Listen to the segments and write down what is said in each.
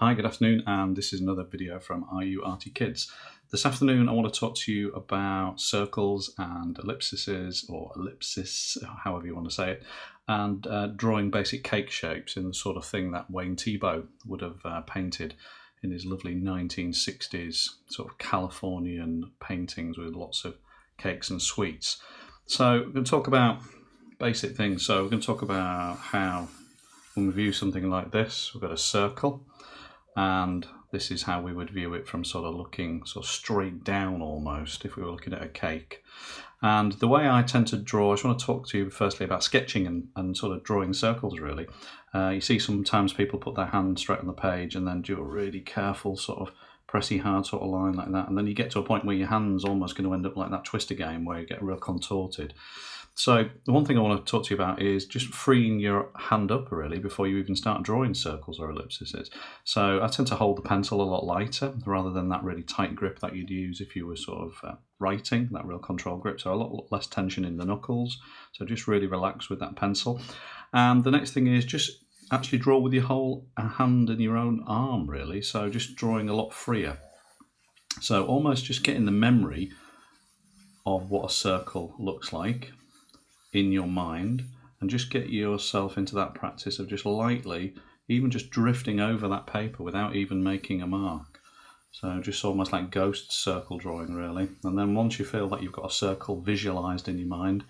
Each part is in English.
Hi, good afternoon, and this is another video from Are You Arty Kids? This afternoon I want to talk to you about circles and ellipses, or ellipsis, however you want to say it, and drawing basic cake shapes in the sort of thing that Wayne Theibaud would have painted in his lovely 1960s sort of Californian paintings with lots of cakes and sweets. So we're going to talk about basic things. So we're going to talk about how when we view something like this, we've got a circle, and this is how we would view it from sort of looking sort of straight down almost if we were looking at a cake. And the way I tend to draw, I just want to talk to you firstly about sketching and sort of drawing circles really. You see sometimes people put their hand straight on the page and then do a really careful sort of pressy hard sort of line like that, and then you get to a point where your hand's almost going to end up like that Twister game where you get real contorted. So the one thing I want to talk to you about is just freeing your hand up really before you even start drawing circles or ellipses. So I tend to hold the pencil a lot lighter rather than that really tight grip that you'd use if you were sort of writing, that real control grip. So a lot less tension in the knuckles. So just really relax with that pencil. And the next thing is just actually draw with your whole hand and your own arm really. So just drawing a lot freer. So almost just getting the memory of what a circle looks like in your mind, and just get yourself into that practice of just lightly, even just drifting over that paper without even making a mark. So just almost like ghost circle drawing really. And then once you feel that you've got a circle visualized in your mind,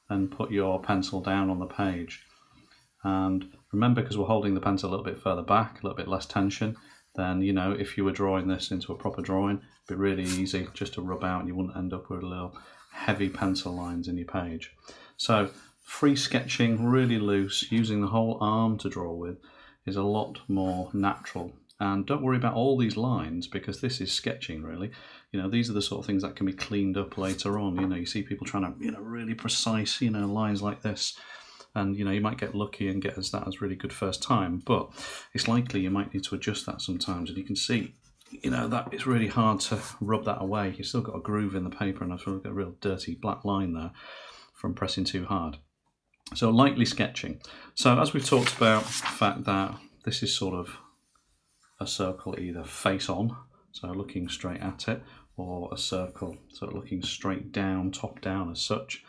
then put your pencil down on the page. And remember, because we're holding the pencil a little bit further back, a little bit less tension, then, you know, if you were drawing this into a proper drawing, it'd be really easy just to rub out and you wouldn't end up with little heavy pencil lines in your page. So free sketching, really loose, using the whole arm to draw with is a lot more natural. And don't worry about all these lines, because this is sketching really. You know, these are the sort of things that can be cleaned up later on. You know, you see people trying to, you know, really precise, you know, lines like this. And, you know, you might get lucky and get that as really good first time, but it's likely you might need to adjust that sometimes. And you can see, you know, that it's really hard to rub that away. You've still got a groove in the paper, and I've sort of got a real dirty black line there from pressing too hard. So lightly sketching. So as we've talked about the fact that this is sort of a circle either face on, so looking straight at it, or a circle sort of looking straight down, top down as such.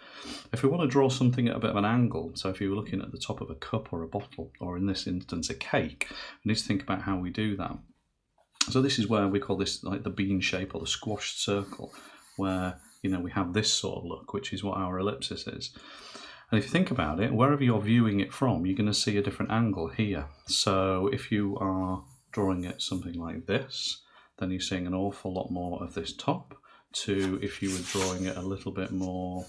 If we want to draw something at a bit of an angle, so if you were looking at the top of a cup or a bottle, or in this instance a cake, we need to think about how we do that. So this is where we call this like the bean shape or the squashed circle, where, you know, we have this sort of look, which is what our ellipsis is. And if you think about it, wherever you're viewing it from, you're going to see a different angle here. So if you are drawing it something like this, then you're seeing an awful lot more of this top, to if you were drawing it a little bit more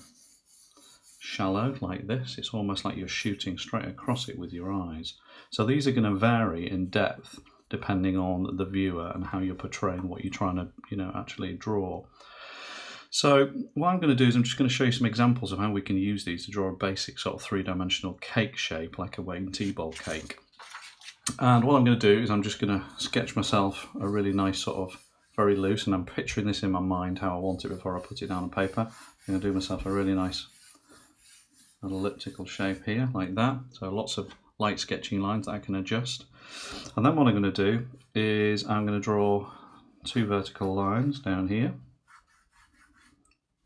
shallow like this, it's almost like you're shooting straight across it with your eyes. So these are going to vary in depth depending on the viewer and how you're portraying what you're trying to, you know, actually draw. So what I'm going to do is I'm just going to show you some examples of how we can use these to draw a basic sort of three-dimensional cake shape like a Wayne Theibaud cake. And what I'm going to do is I'm just going to sketch myself a really nice sort of very loose, and I'm picturing this in my mind how I want it before I put it down on paper. I'm going to do myself a really nice elliptical shape here like that. So lots of light sketching lines that I can adjust. And then what I'm going to do is I'm going to draw two vertical lines down here,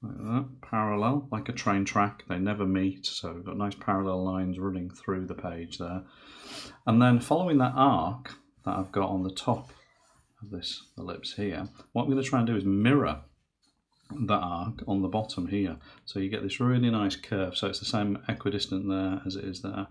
like that, parallel, like a train track. They never meet, so we've got nice parallel lines running through the page there. And then following that arc that I've got on the top of this ellipse here, what I'm going to try and do is mirror that arc on the bottom here. So you get this really nice curve, so it's the same equidistant there as it is there.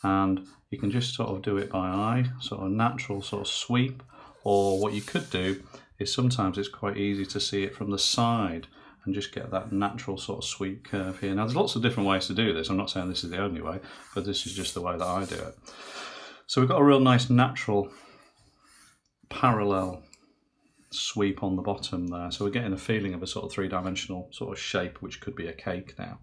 And you can just sort of do it by eye, sort of natural sort of sweep, or what you could do is sometimes it's quite easy to see it from the side and just get that natural sort of sweep curve here. Now there's lots of different ways to do this. I'm not saying this is the only way, but this is just the way that I do it. So we've got a real nice natural parallel sweep on the bottom there. So we're getting a feeling of a sort of three-dimensional sort of shape, which could be a cake now.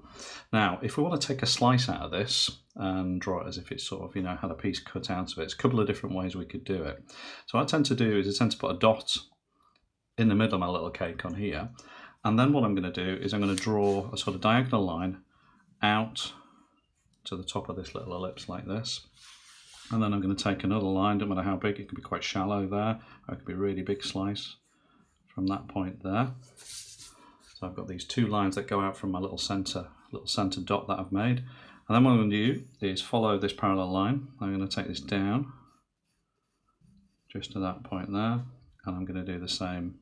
Now, if we want to take a slice out of this and draw it as if it's sort of, you know, had a piece cut out of it, there's a couple of different ways we could do it. So what I tend to do is I tend to put a dot in the middle of my little cake on here. And then what I'm going to do is I'm going to draw a sort of diagonal line out to the top of this little ellipse like this. And then I'm going to take another line, don't matter how big, it can be quite shallow there, or it could be a really big slice from that point there. So I've got these 2 lines that go out from my little centre dot that I've made. And then what I'm going to do is follow this parallel line. I'm going to take this down just to that point there, and I'm going to do the same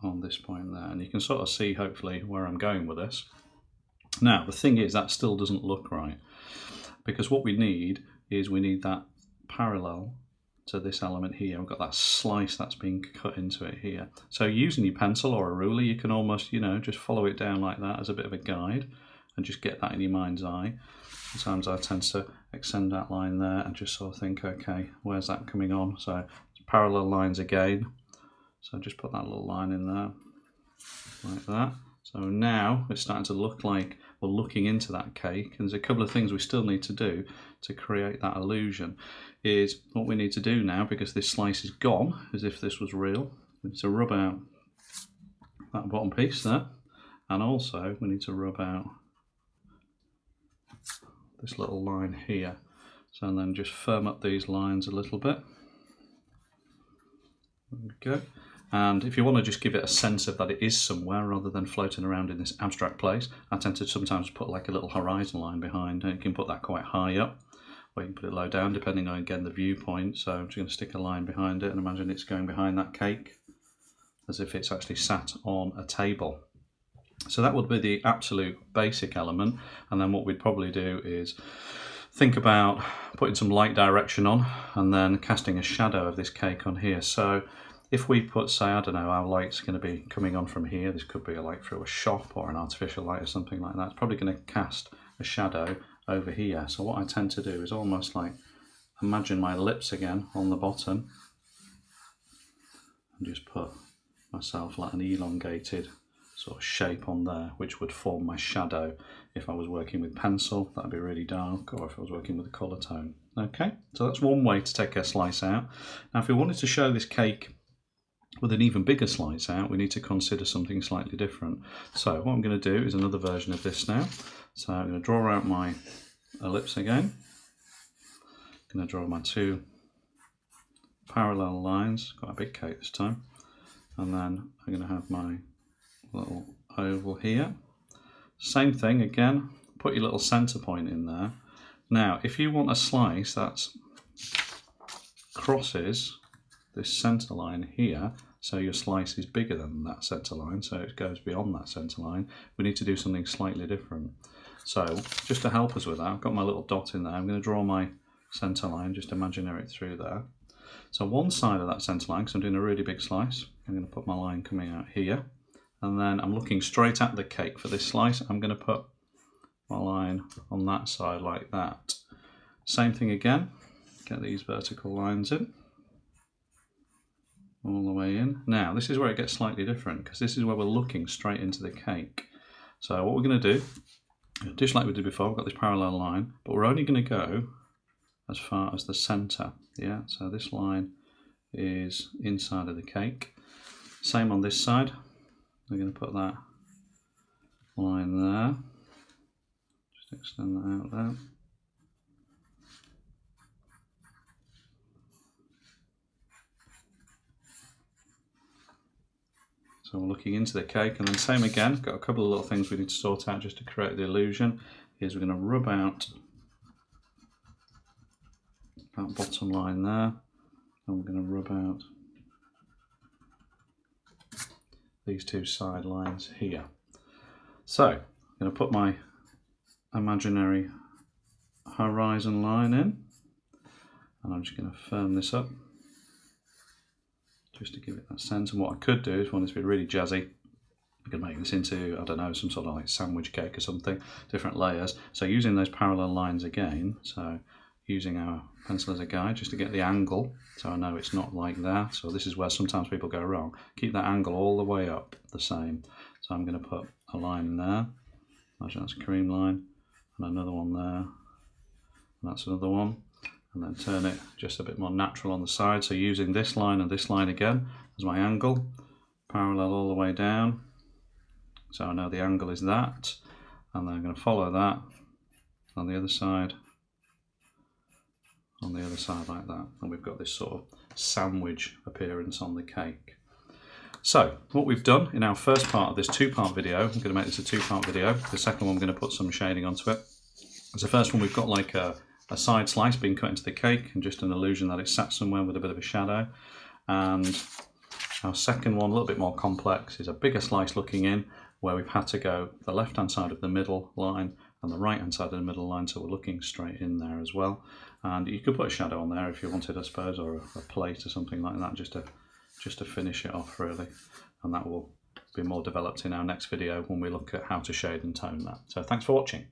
on this point there. And you can sort of see hopefully where I'm going with this. Now the thing is, that still doesn't look right, because what we need is that parallel to this element here. We've got that slice that's being cut into it here. So using your pencil or a ruler, you can almost, just follow it down like that as a bit of a guide and just get that in your mind's eye. Sometimes I tend to extend that line there and just sort of think, okay, where's that coming on? So parallel lines again. So just put that little line in there like that. So now it's starting to look like we're looking into that cake, and there's a couple of things we still need to do to create that illusion. Is what we need to do now, because this slice is gone, as if this was real, we need to rub out that bottom piece there, and also we need to rub out this little line here. So and then just firm up these lines a little bit. There we go. And if you want to just give it a sense of that it is somewhere rather than floating around in this abstract place, I tend to sometimes put like a little horizon line behind, and you can put that quite high up, or you can put it low down depending on, again, the viewpoint. So I'm just going to stick a line behind it and imagine it's going behind that cake as if it's actually sat on a table. So that would be the absolute basic element, and then what we'd probably do is think about putting some light direction on and then casting a shadow of this cake on here. So if we put, say, I don't know, our light's going to be coming on from here, this could be a light through a shop or an artificial light or something like that, it's probably going to cast a shadow over here. So what I tend to do is almost like imagine my lips again on the bottom and just put myself like an elongated sort of shape on there, which would form my shadow. If I was working with pencil, that'd be really dark, or if I was working with a colour tone. Okay, so that's one way to take a slice out. Now if we wanted to show this cake with an even bigger slice out, we need to consider something slightly different. So what I'm going to do is another version of this now. So I'm going to draw out my ellipse again. I'm going to draw my 2 parallel lines, quite a big cake this time. And then I'm going to have my little oval here. Same thing again, put your little centre point in there. Now if you want a slice that crosses this centre line here, so your slice is bigger than that centre line, so it goes beyond that centre line, we need to do something slightly different. So just to help us with that, I've got my little dot in there. I'm going to draw my centre line, just imaginary it through there. So one side of that centre line, because I'm doing a really big slice, I'm going to put my line coming out here, and then I'm looking straight at the cake for this slice. I'm going to put my line on that side like that. Same thing again, get these vertical lines in, all the way in. Now this is where it gets slightly different, because this is where we're looking straight into the cake. So what we're going to do, just like we did before, we've got this parallel line, but we're only going to go as far as the centre. Yeah, so this line is inside of the cake. Same on this side, we're going to put that line there, just extend that out there. So we're looking into the cake, and then same again, got a couple of little things we need to sort out just to create the illusion. Is we're going to rub out that bottom line there, and we're going to rub out these 2 side lines here. So I'm going to put my imaginary horizon line in, and I'm just going to firm this up just to give it that sense. And what I could do, if I want it to be really jazzy, I could make this into, I don't know, some sort of like sandwich cake or something, different layers. So using those parallel lines again, so using our pencil as a guide just to get the angle, so I know it's not like that. So this is where sometimes people go wrong. Keep that angle all the way up the same. So I'm going to put a line in there, imagine that's a cream line, and another one there, and that's another one. And then turn it just a bit more natural on the side. So using this line and this line again as my angle, parallel all the way down. So I know the angle is that, and then I'm going to follow that on the other side on the other side like that, and we've got this sort of sandwich appearance on the cake. So what we've done in our first part of this two-part video, I'm going to make this a two-part video. The second one I'm going to put some shading onto it. As the first one, we've got like a side slice being cut into the cake and just an illusion that it's sat somewhere with a bit of a shadow. And our second one, a little bit more complex, is a bigger slice looking in, where we've had to go the left-hand side of the middle line and the right-hand side of the middle line, so we're looking straight in there as well. And you could put a shadow on there if you wanted, I suppose, or a plate or something like that, just to finish it off really. And that will be more developed in our next video when we look at how to shade and tone that. So thanks for watching.